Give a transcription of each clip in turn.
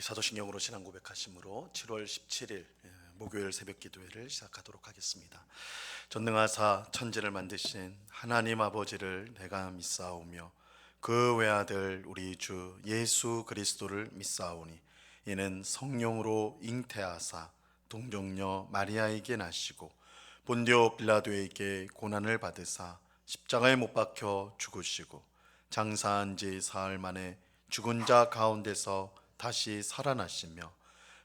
사도신경으로 신앙 고백하심으로 7월 17일 목요일 새벽 기도회를 시작하도록 하겠습니다. 전능하사 천지를 만드신 하나님 아버지를 내가 믿사오며 그 외아들 우리 주 예수 그리스도를 믿사오니 이는 성령으로 잉태하사 동정녀 마리아에게 나시고 본디오 빌라도에게 고난을 받으사 십자가에 못 박혀 죽으시고 장사한 지 사흘 만에 죽은 자 가운데서 다시 살아나시며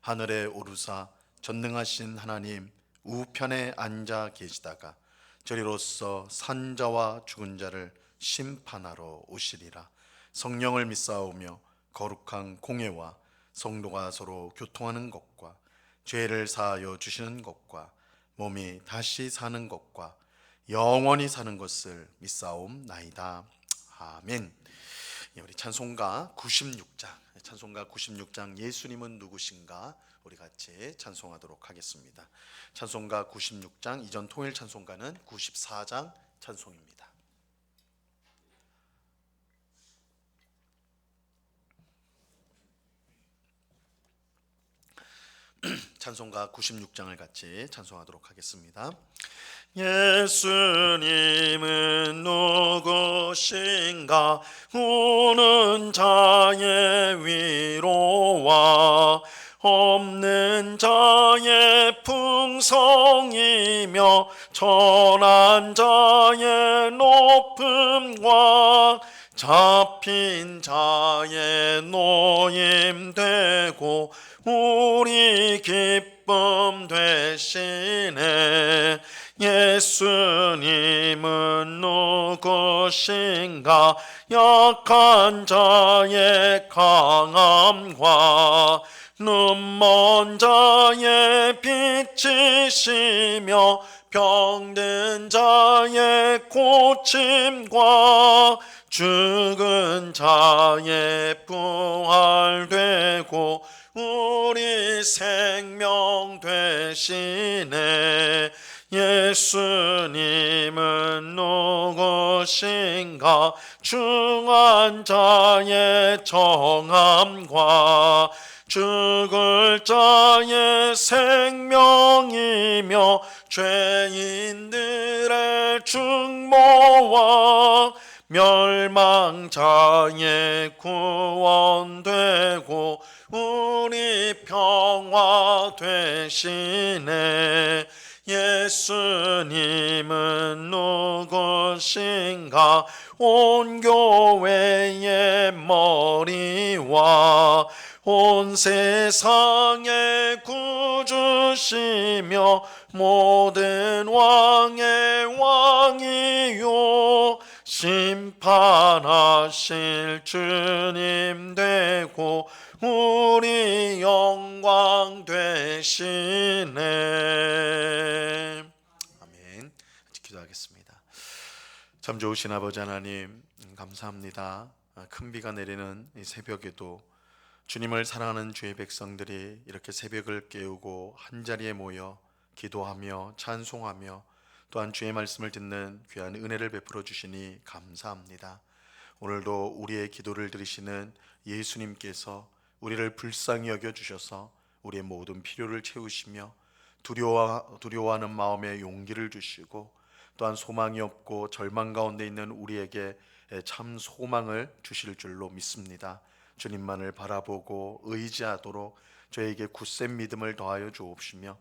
하늘에 오르사 전능하신 하나님 우편에 앉아 계시다가 저리로서 산자와 죽은 자를 심판하러 오시리라. 성령을 믿사오며 거룩한 공예와 성도가 서로 교통하는 것과 죄를 사하여 주시는 것과 몸이 다시 사는 것과 영원히 사는 것을 믿사옵나이다. 아멘. 우리 찬송가 96장 예수님은 누구신가 우리 같이 찬송하도록 하겠습니다. 찬송가 96장, 이전 통일 찬송가는 94장 찬송입니다. 찬송가 96장을 같이 찬송하도록 하겠습니다. 예수님은 누구신가 우는 자의 위로와 없는 자의 풍성이며 천한 자의 높음과 잡힌 자의 노임되고 우리 기쁨 되시네. 예수님은 누구신가 약한 자의 강함과 눈먼 자의 빛이시며 병든 자의 고침과 죽은 자의 부활되고 우리 생명 되시네. 예수님은 누구신가 중한 자의 정함과 죽을 자의 생명이며 죄인들의 중보와 멸망자의 구원되고 우리 평화 되시네. 예수님은 누구신가 온 교회의 머리와 온 세상의 구주시며 모든 왕의 왕이요 심판하실 주님 되고 우리 영광 되시네. 아멘. 기도하겠습니다. 참 좋으신 아버지 하나님 감사합니다. 큰 비가 내리는 이 새벽에도 주님을 사랑하는 주의 백성들이 이렇게 새벽을 깨우고 한자리에 모여 기도하며 찬송하며 또한 주의 말씀을 듣는 귀한 은혜를 베풀어 주시니 감사합니다. 오늘도 우리의 기도를 들으시는 예수님께서 우리를 불쌍히 여겨 주셔서 우리의 모든 필요를 채우시며 두려워하는 마음에 용기를 주시고 또한 소망이 없고 절망 가운데 있는 우리에게 참 소망을 주실 줄로 믿습니다. 주님만을 바라보고 의지하도록 저에게 굳센 믿음을 더하여 주옵시며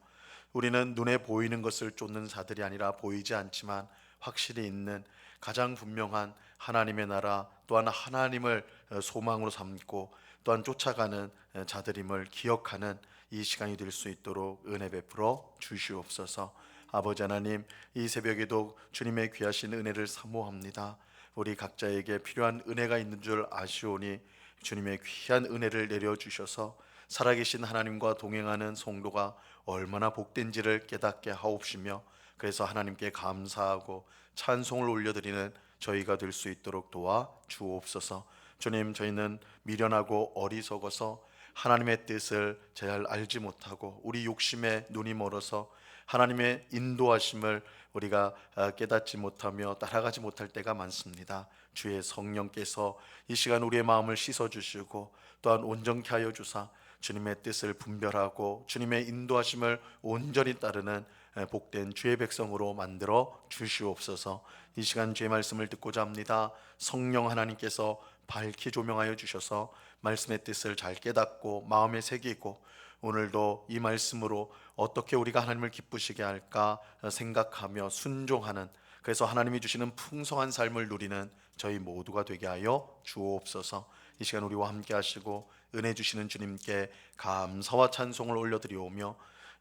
우리는 눈에 보이는 것을 쫓는 자들이 아니라 보이지 않지만 확실히 있는 가장 분명한 하나님의 나라 또한 하나님을 소망으로 삼고 또한 쫓아가는 자들임을 기억하는 이 시간이 될 수 있도록 은혜 베풀어 주시옵소서. 아버지 하나님, 이 새벽에도 주님의 귀하신 은혜를 사모합니다. 우리 각자에게 필요한 은혜가 있는 줄 아시오니 주님의 귀한 은혜를 내려주셔서 살아계신 하나님과 동행하는 성도가 얼마나 복된지를 깨닫게 하옵시며 그래서 하나님께 감사하고 찬송을 올려드리는 저희가 될 수 있도록 도와 주옵소서. 주님, 저희는 미련하고 어리석어서 하나님의 뜻을 잘 알지 못하고 우리 욕심에 눈이 멀어서 하나님의 인도하심을 우리가 깨닫지 못하며 따라가지 못할 때가 많습니다. 주의 성령께서 이 시간 우리의 마음을 씻어주시고 또한 온전케 하여 주사 주님의 뜻을 분별하고 주님의 인도하심을 온전히 따르는 복된 주의 백성으로 만들어 주시옵소서. 이 시간 주의 말씀을 듣고자 합니다. 성령 하나님께서 밝히 조명하여 주셔서 말씀의 뜻을 잘 깨닫고 마음에 새기고 오늘도 이 말씀으로 어떻게 우리가 하나님을 기쁘시게 할까 생각하며 순종하는, 그래서 하나님이 주시는 풍성한 삶을 누리는 저희 모두가 되게 하여 주옵소서. 이 시간 우리와 함께 하시고 은혜 주시는 주님께 감사와 찬송을 올려드리오며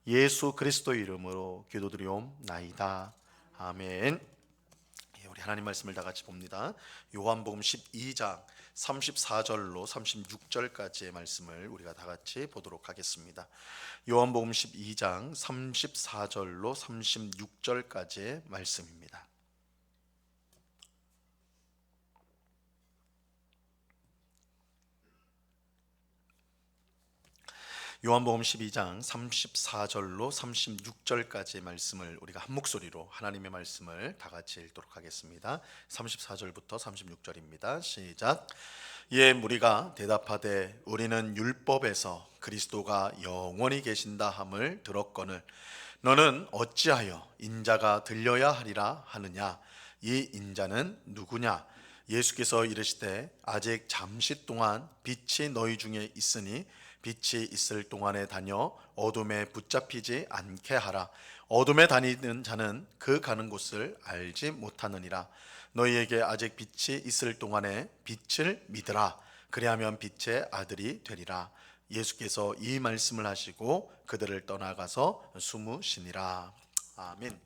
예수 그리스도의 이름으로 기도드리옵나이다. 아멘. 우리 하나님 말씀을 다 같이 봅니다. 요한복음 12장 34절로 36절까지의 말씀을 우리가 다 같이 보도록 하겠습니다. 요한복음 12장 34절로 36절까지의 말씀입니다. 요한복음 12장 34절로 36절까지의 말씀을 우리가 한 목소리로 하나님의 말씀을 다 같이 읽도록 하겠습니다. 34절부터 36절입니다. 시작. 이에 무리가 대답하되 우리는 율법에서 그리스도가 영원히 계신다 함을 들었거늘 너는 어찌하여 인자가 들려야 하리라 하느냐. 이 인자는 누구냐. 예수께서 이르시되 아직 잠시 동안 빛이 너희 중에 있으니 빛이 있을 동안에 다녀 어둠에 붙잡히지 않게 하라. 어둠에 다니는 자는 그 가는 곳을 알지 못하느니라. 너희에게 아직 빛이 있을 동안에 빛을 믿으라. 그리하면 빛의 아들이 되리라. 예수께서 이 말씀을 하시고 그들을 떠나가서 숨으시니라. 아멘.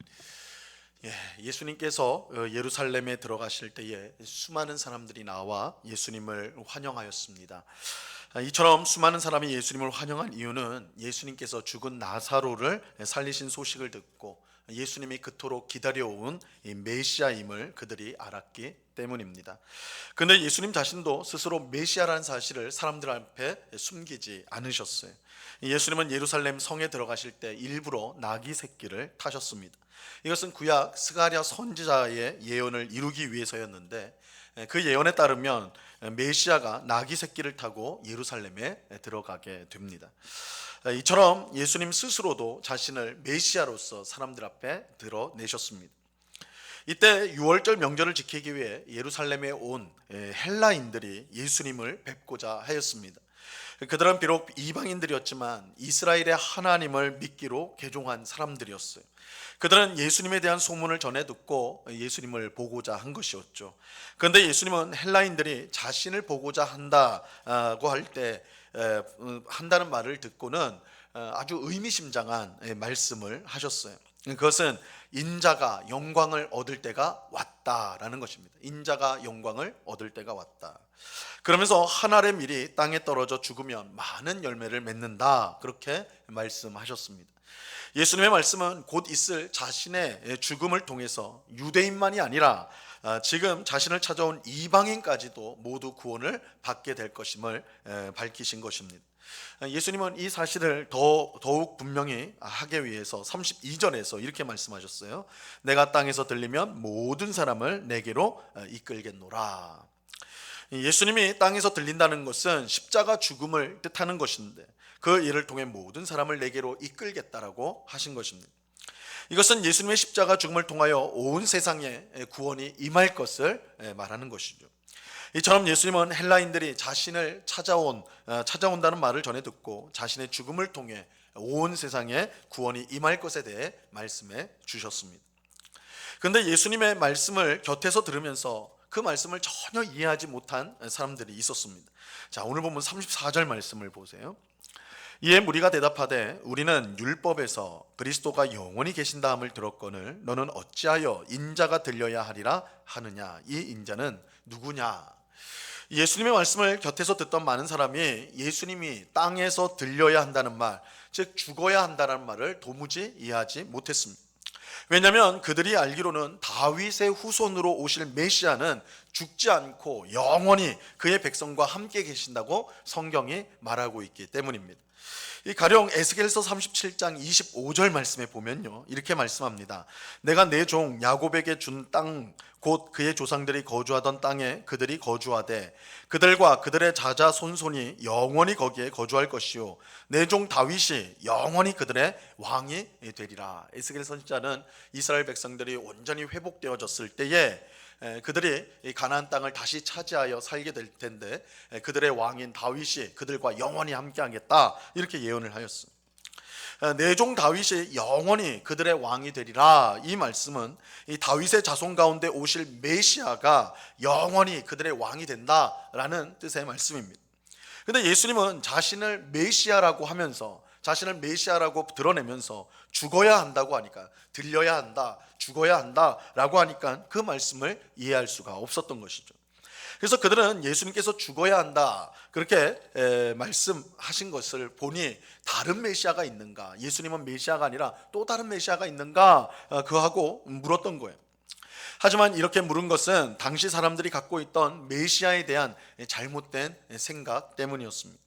예수님께서 예루살렘에 들어가실 때에 수많은 사람들이 나와 예수님을 환영하였습니다. 이처럼 수많은 사람이 예수님을 환영한 이유는 예수님께서 죽은 나사로를 살리신 소식을 듣고 예수님이 그토록 기다려온 메시아임을 그들이 알았기 때문입니다. 그런데 예수님 자신도 스스로 메시아라는 사실을 사람들 앞에 숨기지 않으셨어요. 예수님은 예루살렘 성에 들어가실 때 일부러 나귀 새끼를 타셨습니다. 이것은 구약 스가랴 선지자의 예언을 이루기 위해서였는데 그 예언에 따르면 메시아가 나귀 새끼를 타고 예루살렘에 들어가게 됩니다. 이처럼 예수님 스스로도 자신을 메시아로서 사람들 앞에 드러내셨습니다. 이때 유월절 명절을 지키기 위해 예루살렘에 온 헬라인들이 예수님을 뵙고자 하였습니다. 그들은 비록 이방인들이었지만 이스라엘의 하나님을 믿기로 개종한 사람들이었어요. 그들은 예수님에 대한 소문을 전해 듣고 예수님을 보고자 한 것이었죠. 그런데 예수님은 헬라인들이 자신을 보고자 한다고 할 때 한다는 말을 듣고는 아주 의미심장한 말씀을 하셨어요. 그것은 인자가 영광을 얻을 때가 왔다라는 것입니다. 인자가 영광을 얻을 때가 왔다. 그러면서 한 알의 밀이 땅에 떨어져 죽으면 많은 열매를 맺는다, 그렇게 말씀하셨습니다. 예수님의 말씀은 곧 있을 자신의 죽음을 통해서 유대인만이 아니라 지금 자신을 찾아온 이방인까지도 모두 구원을 받게 될 것임을 밝히신 것입니다. 예수님은 이 사실을 더욱 분명히 하기 위해서 32절에서 이렇게 말씀하셨어요. 내가 땅에서 들리면 모든 사람을 내게로 이끌겠노라. 예수님이 땅에서 들린다는 것은 십자가 죽음을 뜻하는 것인데 그 일을 통해 모든 사람을 내게로 이끌겠다라고 하신 것입니다. 이것은 예수님의 십자가 죽음을 통하여 온 세상에 구원이 임할 것을 말하는 것이죠. 이처럼 예수님은 헬라인들이 자신을 찾아온다는 말을 전해 듣고 자신의 죽음을 통해 온 세상에 구원이 임할 것에 대해 말씀해 주셨습니다. 그런데 예수님의 말씀을 곁에서 들으면서 그 말씀을 전혀 이해하지 못한 사람들이 있었습니다. 자, 오늘 보면 34절 말씀을 보세요. 이에 무리가 대답하되 우리는 율법에서 그리스도가 영원히 계신다 함을 들었거늘 너는 어찌하여 인자가 들려야 하리라 하느냐. 이 인자는 누구냐. 예수님의 말씀을 곁에서 듣던 많은 사람이 예수님이 땅에서 들려야 한다는 말, 즉 죽어야 한다는 말을 도무지 이해하지 못했습니다. 왜냐하면 그들이 알기로는 다윗의 후손으로 오실 메시아는 죽지 않고 영원히 그의 백성과 함께 계신다고 성경이 말하고 있기 때문입니다. 이 가령 에스겔서 37장 25절 말씀에 보면요, 이렇게 말씀합니다. 내가 내 종 야곱에게 준 땅 곧 그의 조상들이 거주하던 땅에 그들이 거주하되 그들과 그들의 자자 손손이 영원히 거기에 거주할 것이요 내 종 다윗이 영원히 그들의 왕이 되리라. 에스겔 선지자는 이스라엘 백성들이 온전히 회복되어졌을 때에 그들이 이 가나안 땅을 다시 차지하여 살게 될 텐데 그들의 왕인 다윗이 그들과 영원히 함께하겠다, 이렇게 예언을 하였습니다. 내 종 다윗이 영원히 그들의 왕이 되리라. 이 말씀은 이 다윗의 자손 가운데 오실 메시아가 영원히 그들의 왕이 된다라는 뜻의 말씀입니다. 근데 예수님은 자신을 메시아라고 하면서, 자신을 메시아라고 드러내면서 죽어야 한다고 하니까, 들려야 한다, 죽어야 한다라고 하니까 그 말씀을 이해할 수가 없었던 것이죠. 그래서 그들은 예수님께서 죽어야 한다 그렇게 말씀하신 것을 보니 다른 메시아가 있는가, 예수님은 메시아가 아니라 또 다른 메시아가 있는가 그하고 물었던 거예요. 하지만 이렇게 물은 것은 당시 사람들이 갖고 있던 메시아에 대한 잘못된 생각 때문이었습니다.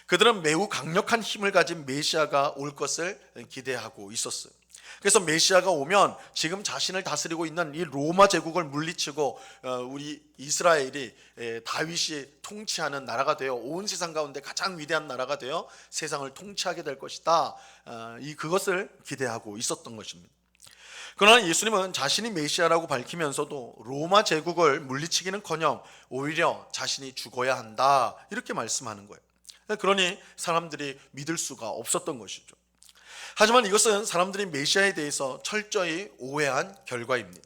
그들은 매우 강력한 힘을 가진 메시아가 올 것을 기대하고 있었어요. 그래서 메시아가 오면 지금 자신을 다스리고 있는 이 로마 제국을 물리치고 우리 이스라엘이 다윗이 통치하는 나라가 되어 온 세상 가운데 가장 위대한 나라가 되어 세상을 통치하게 될 것이다, 그것을 기대하고 있었던 것입니다. 그러나 예수님은 자신이 메시아라고 밝히면서도 로마 제국을 물리치기는커녕 오히려 자신이 죽어야 한다, 이렇게 말씀하는 거예요. 그러니 사람들이 믿을 수가 없었던 것이죠. 하지만 이것은 사람들이 메시아에 대해서 철저히 오해한 결과입니다.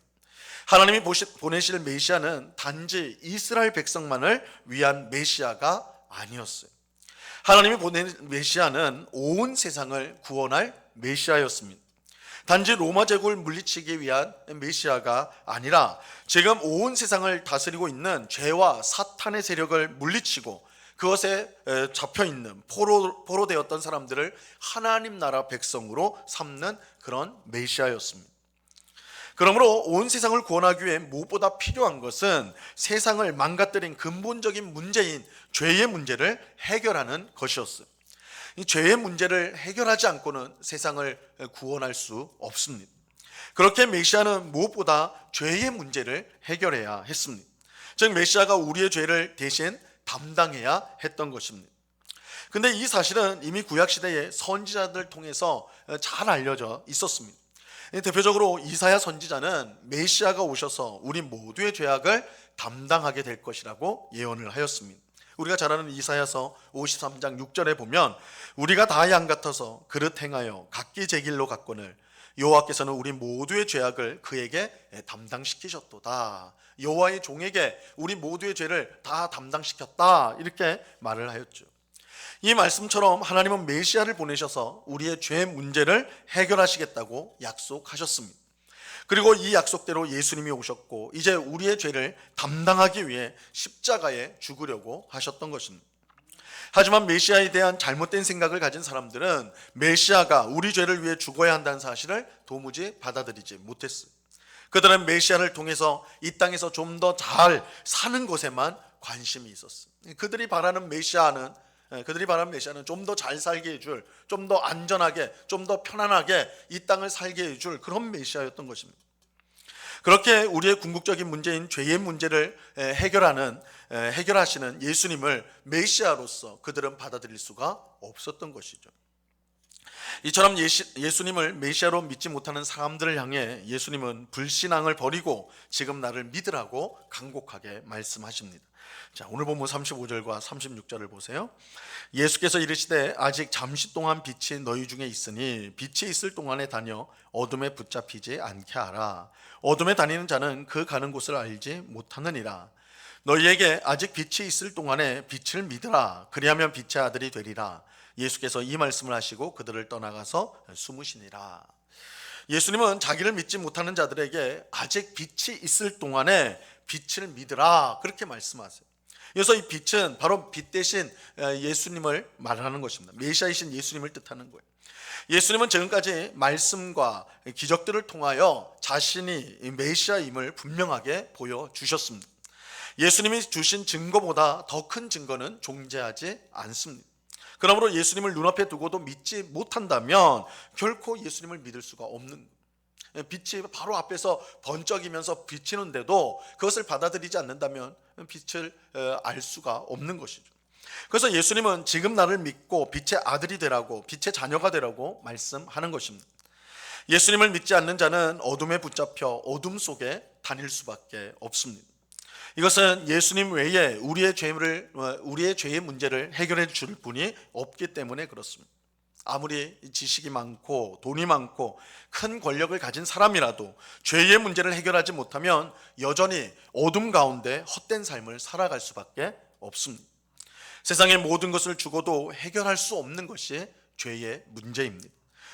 하나님이 보내실 메시아는 단지 이스라엘 백성만을 위한 메시아가 아니었어요. 하나님이 보낸 메시아는 온 세상을 구원할 메시아였습니다. 단지 로마 제국을 물리치기 위한 메시아가 아니라 지금 온 세상을 다스리고 있는 죄와 사탄의 세력을 물리치고 그것에 잡혀있는 포로되었던 사람들을 하나님 나라 백성으로 삼는 그런 메시아였습니다. 그러므로 온 세상을 구원하기 위해 무엇보다 필요한 것은 세상을 망가뜨린 근본적인 문제인 죄의 문제를 해결하는 것이었어요. 이 죄의 문제를 해결하지 않고는 세상을 구원할 수 없습니다. 그렇게 메시아는 무엇보다 죄의 문제를 해결해야 했습니다. 즉 메시아가 우리의 죄를 대신 담당해야 했던 것입니다. 근데 이 사실은 이미 구약시대의 선지자들 통해서 잘 알려져 있었습니다. 대표적으로 이사야 선지자는 메시아가 오셔서 우리 모두의 죄악을 담당하게 될 것이라고 예언을 하였습니다. 우리가 잘 아는 이사야서 53장 6절에 보면 우리가 다 양 같아서 그릇 행하여 각기 제 길로 갔거늘 여호와께서는 우리 모두의 죄악을 그에게 담당시키셨도다. 여호와의 종에게 우리 모두의 죄를 다 담당시켰다, 이렇게 말을 하였죠. 이 말씀처럼 하나님은 메시아를 보내셔서 우리의 죄 문제를 해결하시겠다고 약속하셨습니다. 그리고 이 약속대로 예수님이 오셨고 이제 우리의 죄를 담당하기 위해 십자가에 죽으려고 하셨던 것입니다. 하지만 메시아에 대한 잘못된 생각을 가진 사람들은 메시아가 우리 죄를 위해 죽어야 한다는 사실을 도무지 받아들이지 못했어요. 그들은 메시아를 통해서 이 땅에서 좀 더 잘 사는 것에만 관심이 있었어요. 그들이 바라는 메시아는 좀 더 잘 살게 해줄, 좀 더 안전하게, 좀 더 편안하게 이 땅을 살게 해줄 그런 메시아였던 것입니다. 그렇게 우리의 궁극적인 문제인 죄의 문제를 해결하시는 예수님을 메시아로서 그들은 받아들일 수가 없었던 것이죠. 이처럼 예수님을 메시아로 믿지 못하는 사람들을 향해 예수님은 불신앙을 버리고 지금 나를 믿으라고 간곡하게 말씀하십니다. 자, 오늘 본문 35절과 36절을 보세요. 예수께서 이르시되 아직 잠시 동안 빛이 너희 중에 있으니 빛이 있을 동안에 다녀 어둠에 붙잡히지 않게 하라. 어둠에 다니는 자는 그 가는 곳을 알지 못하느니라. 너희에게 아직 빛이 있을 동안에 빛을 믿으라. 그리하면 빛의 아들이 되리라. 예수께서 이 말씀을 하시고 그들을 떠나가서 숨으시니라. 예수님은 자기를 믿지 못하는 자들에게 아직 빛이 있을 동안에 빛을 믿으라, 그렇게 말씀하세요. 그래서 이 빛은 바로 빛 대신 예수님을 말하는 것입니다. 메시아이신 예수님을 뜻하는 거예요. 예수님은 지금까지 말씀과 기적들을 통하여 자신이 메시아임을 분명하게 보여주셨습니다. 예수님이 주신 증거보다 더 큰 증거는 존재하지 않습니다. 그러므로 예수님을 눈앞에 두고도 믿지 못한다면 결코 예수님을 믿을 수가 없는, 빛이 바로 앞에서 번쩍이면서 비치는데도 그것을 받아들이지 않는다면 빛을 알 수가 없는 것이죠. 그래서 예수님은 지금 나를 믿고 빛의 아들이 되라고, 빛의 자녀가 되라고 말씀하는 것입니다. 예수님을 믿지 않는 자는 어둠에 붙잡혀 어둠 속에 다닐 수밖에 없습니다. 이것은 예수님 외에 우리의 죄의 문제를 해결해 줄 분이 없기 때문에 그렇습니다. 아무리 지식이 많고 돈이 많고 큰 권력을 가진 사람이라도 죄의 문제를 해결하지 못하면 여전히 어둠 가운데 헛된 삶을 살아갈 수밖에 없습니다. 세상의 모든 것을 주고도 해결할 수 없는 것이 죄의 문제입니다.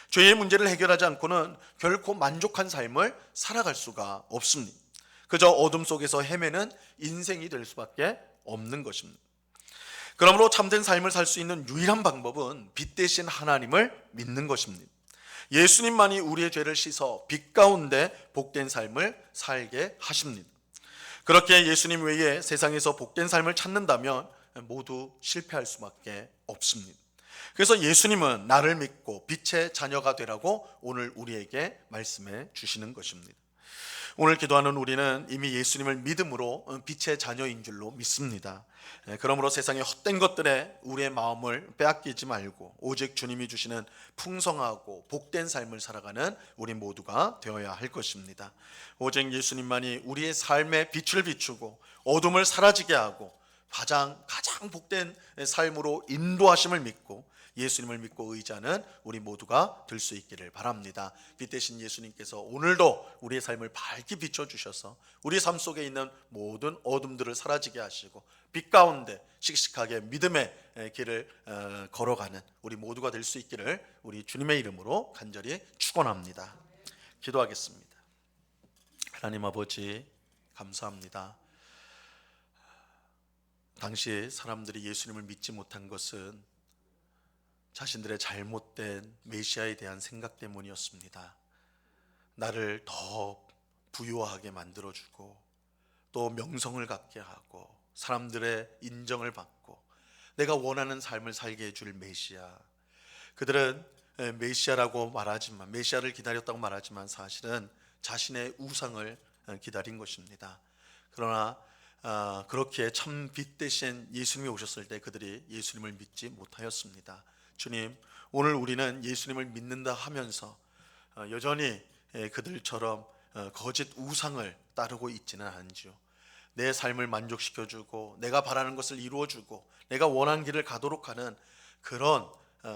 죄의 문제를 해결하지 않고는 결코 만족한 삶을 살아갈 수가 없습니다. 그저 어둠 속에서 헤매는 인생이 될 수밖에 없는 것입니다. 그러므로 참된 삶을 살 수 있는 유일한 방법은 빛 대신 하나님을 믿는 것입니다. 예수님만이 우리의 죄를 씻어 빛 가운데 복된 삶을 살게 하십니다. 그렇게 예수님 외에 세상에서 복된 삶을 찾는다면 모두 실패할 수밖에 없습니다. 그래서 예수님은 나를 믿고 빛의 자녀가 되라고 오늘 우리에게 말씀해 주시는 것입니다. 오늘 기도하는 우리는 이미 예수님을 믿음으로 빛의 자녀인 줄로 믿습니다. 그러므로 세상의 헛된 것들에 우리의 마음을 빼앗기지 말고 오직 주님이 주시는 풍성하고 복된 삶을 살아가는 우리 모두가 되어야 할 것입니다. 오직 예수님만이 우리의 삶에 빛을 비추고 어둠을 사라지게 하고 가장 복된 삶으로 인도하심을 믿고 예수님을 믿고 의지하는 우리 모두가 될 수 있기를 바랍니다. 빛 대신 예수님께서 오늘도 우리의 삶을 밝게 비춰주셔서 우리 삶 속에 있는 모든 어둠들을 사라지게 하시고 빛 가운데 씩씩하게 믿음의 길을 걸어가는 우리 모두가 될 수 있기를 우리 주님의 이름으로 간절히 축원합니다. 기도하겠습니다. 하나님 아버지 감사합니다. 당시 사람들이 예수님을 믿지 못한 것은 자신들의 잘못된 메시아에 대한 생각 때문이었습니다. 나를 더 부유하게 만들어주고 또 명성을 갖게 하고 사람들의 인정을 받고 내가 원하는 삶을 살게 해줄 메시아. 그들은 메시아라고 말하지만, 메시아를 기다렸다고 말하지만 사실은 자신의 우상을 기다린 것입니다. 그러나 그렇게 참 빛 대신 예수님이 오셨을 때 그들이 예수님을 믿지 못하였습니다. 주님, 오늘 우리는 예수님을 믿는다 하면서 여전히 그들처럼 거짓 우상을 따르고 있지는 않지요. 내 삶을 만족시켜주고 내가 바라는 것을 이루어주고 내가 원하는 길을 가도록 하는 그런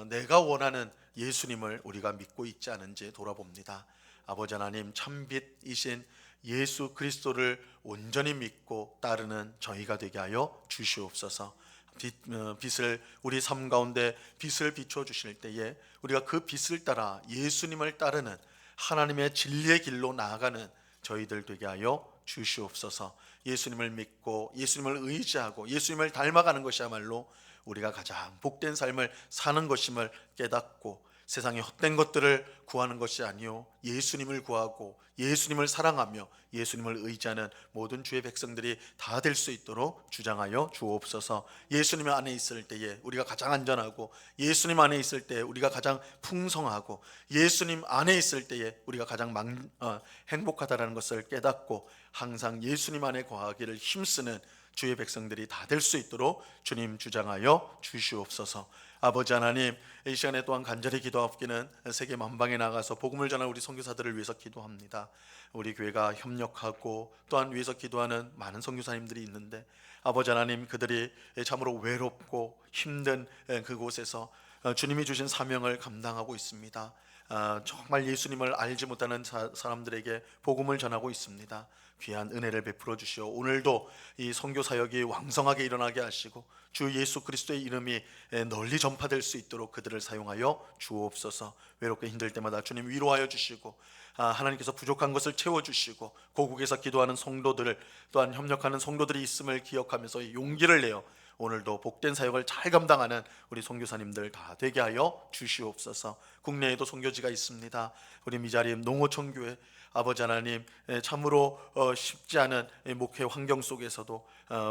내가 원하는 예수님을 우리가 믿고 있지 않은지 돌아봅니다. 아버지 하나님, 참빛이신 예수 그리스도를 온전히 믿고 따르는 저희가 되게 하여 주시옵소서. 빛을 우리 삶 가운데 빛을 비춰 주실 때에 우리가 그 빛을 따라 예수님을 따르는 하나님의 진리의 길로 나아가는 저희들 되게 하여 주시옵소서. 예수님을 믿고 예수님을 의지하고 예수님을 닮아가는 것이야말로 우리가 가장 복된 삶을 사는 것임을 깨닫고 세상의 헛된 것들을 구하는 것이 아니요 예수님을 구하고 예수님을 사랑하며 예수님을 의지하는 모든 주의 백성들이 다 될 수 있도록 주장하여 주옵소서. 예수님 안에 있을 때에 우리가 가장 안전하고 예수님 안에 있을 때 우리가 가장 풍성하고 예수님 안에 있을 때에 우리가 가장 행복하다라는 것을 깨닫고 항상 예수님 안에 거하기를 힘쓰는 주의 백성들이 다 될 수 있도록 주님 주장하여 주시옵소서. 아버지 하나님, 이 시간에 또한 간절히 기도하옵기는 세계 만방에 나가서 복음을 전하는 우리 선교사들을 위해서 기도합니다. 우리 교회가 협력하고 또한 위해서 기도하는 많은 선교사님들이 있는데 아버지 하나님, 그들이 참으로 외롭고 힘든 그곳에서 주님이 주신 사명을 감당하고 있습니다. 정말 예수님을 알지 못하는 사람들에게 복음을 전하고 있습니다. 귀한 은혜를 베풀어 주시오. 오늘도 이 선교 사역이 왕성하게 일어나게 하시고 주 예수 그리스도의 이름이 널리 전파될 수 있도록 그들을 사용하여 주옵소서. 외롭게 힘들 때마다 주님 위로하여 주시고 하나님께서 부족한 것을 채워주시고 고국에서 기도하는 성도들을 또한 협력하는 성도들이 있음을 기억하면서 용기를 내어 오늘도 복된 사역을 잘 감당하는 우리 선교사님들 다 되게 하여 주시옵소서. 국내에도 선교지가 있습니다. 우리 미자림 농어촌교회 아버지 하나님, 참으로 쉽지 않은 목회 환경 속에서도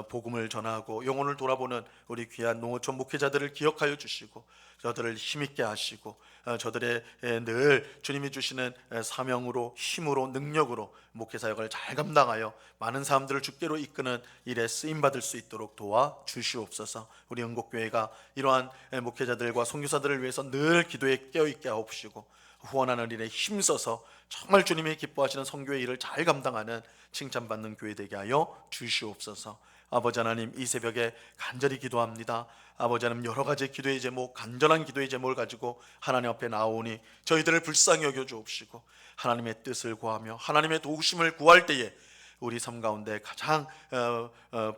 복음을 전하고 영혼을 돌아보는 우리 귀한 농어촌 목회자들을 기억하여 주시고 저들을 힘있게 하시고 저들의 늘 주님이 주시는 사명으로 힘으로 능력으로 목회 사역을 잘 감당하여 많은 사람들을 주께로 이끄는 일에 쓰임받을 수 있도록 도와 주시옵소서. 우리 영곡교회가 이러한 목회자들과 선교사들을 위해서 늘 기도에 깨어있게 하옵시고 후원하는 일에 힘써서 정말 주님이 기뻐하시는 선교의 일을 잘 감당하는 칭찬받는 교회 되게 하여 주시옵소서. 아버지 하나님, 이 새벽에 간절히 기도합니다. 아버지 하나님, 여러 가지 기도의 제목, 간절한 기도의 제목을 가지고 하나님 앞에 나오니 저희들을 불쌍히 여겨 주옵시고 하나님의 뜻을 구하며 하나님의 도우심을 구할 때에 우리 삶 가운데 가장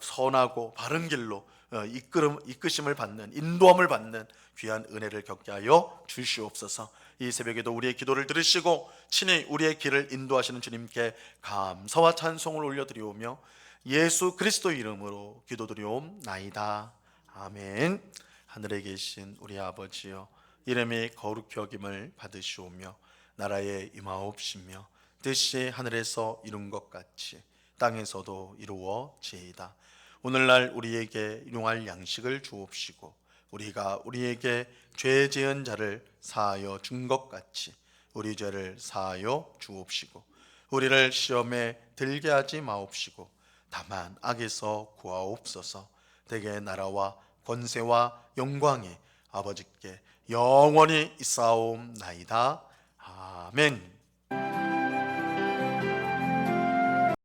선하고 바른 길로 이끄심을 받는, 인도함을 받는 귀한 은혜를 겪게 하여 주시옵소서. 이 새벽에도 우리의 기도를 들으시고 친히 우리의 길을 인도하시는 주님께 감사와 찬송을 올려드리오며 예수 그리스도 이름으로 기도드리옵나이다. 아멘. 하늘에 계신 우리 아버지여, 이름이 거룩히 여김을 받으시오며 나라에 임하옵시며 뜻이 하늘에서 이룬 것 같이 땅에서도 이루어지이다. 오늘날 우리에게 일용할 양식을 주옵시고 우리가 우리에게 죄 지은 자를 사하여 준 것 같이 우리 죄를 사하여 주옵시고 우리를 시험에 들게 하지 마옵시고 다만 악에서 구하옵소서. 대개 나라와 권세와 영광이 아버지께 영원히 있사옵나이다. 아멘.